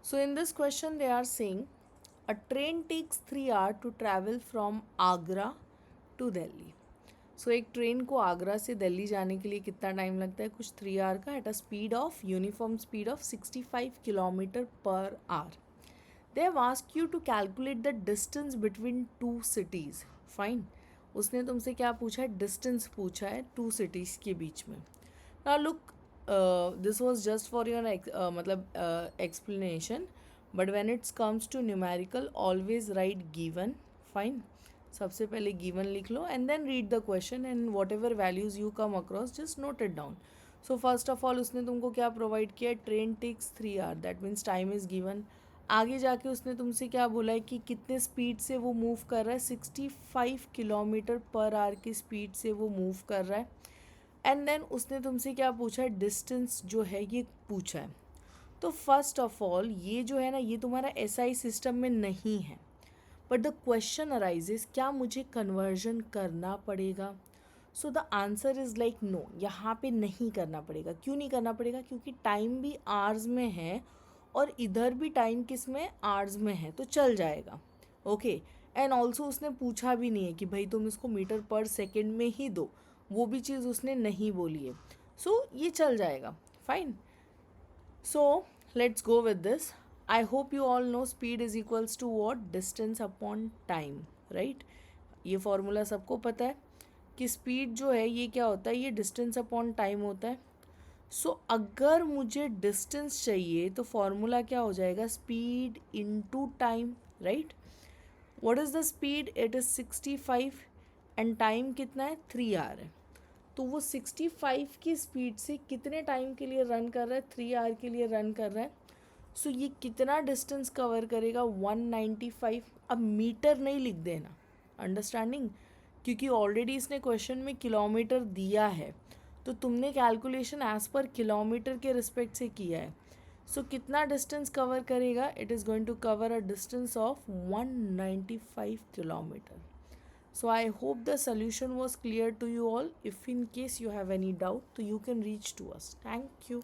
So in this question they are saying a train takes 3 hours to travel from Agra to Delhi. सो एक train को आगरा से दिल्ली जाने के लिए कितना टाइम लगता है? कुछ 3 आवर का, at a speed of uniform speed of 65 kilometre per hour. They have asked you to calculate the distance between two cities. Fine. उसने तुमसे क्या पूछा है? डिस्टेंस पूछा है टू सिटीज़ के बीच में. Now look, this was just for your मतलब explanation, but when it's comes to numerical always right given. Fine. सबसे पहले गिवन लिख लो and then read the question and what values you come across just note it down. So first of all उसने तुमको क्या provide किया है? Train takes 3 hour, that means time is given. आगे जाके उसने तुमसे क्या बोला है कि कितने स्पीड से वो मूव कर रहा है? 65 किलोमीटर पर आवर की स्पीड से वो मूव कर रहा है. एंड देन उसने तुमसे क्या पूछा है? डिस्टेंस जो है ये पूछा है. तो फर्स्ट ऑफ ऑल ये जो है ना, ये तुम्हारा SI सिस्टम में नहीं है. बट द क्वेश्चन अराइजेस, क्या मुझे कन्वर्जन करना पड़ेगा? So the answer is like no, यहाँ पे नहीं करना पड़ेगा. क्यों नहीं करना पड़ेगा? क्योंकि टाइम भी आवर्स में है और इधर भी टाइम किस में? आवर्स में है, तो चल जाएगा. ओके. एंड ऑल्सो उसने पूछा भी नहीं है कि भाई तुम इसको मीटर पर सेकेंड में ही दो, वो भी चीज़ उसने नहीं बोली है. सो ये चल जाएगा. Fine. So let's go with this. I hope you all know speed is equals to what? Distance upon time, right? ये फॉर्मूला सबको पता है कि स्पीड जो है ये क्या होता है? ये डिस्टेंस अपॉन टाइम होता है. सो अगर मुझे डिस्टेंस चाहिए तो फॉर्मूला क्या हो जाएगा? Speed into time, right? What is the speed? It is 65 and time कितना है? 3 आवर है. तो वो 65 की स्पीड से कितने टाइम के लिए रन कर रहा है? 3 आवर के लिए रन कर रहा है. सो ये कितना डिस्टेंस कवर करेगा? 195. अब मीटर नहीं लिख देना, अंडरस्टैंडिंग, क्योंकि ऑलरेडी इसने क्वेश्चन में किलोमीटर दिया है, तो तुमने कैलकुलेशन एज पर किलोमीटर के रिस्पेक्ट से किया है. सो कितना डिस्टेंस कवर करेगा? It is going to cover a distance of 195 kilometre. So I hope the solution was clear to you all. If in case you have any doubt, so you can reach to us. Thank you.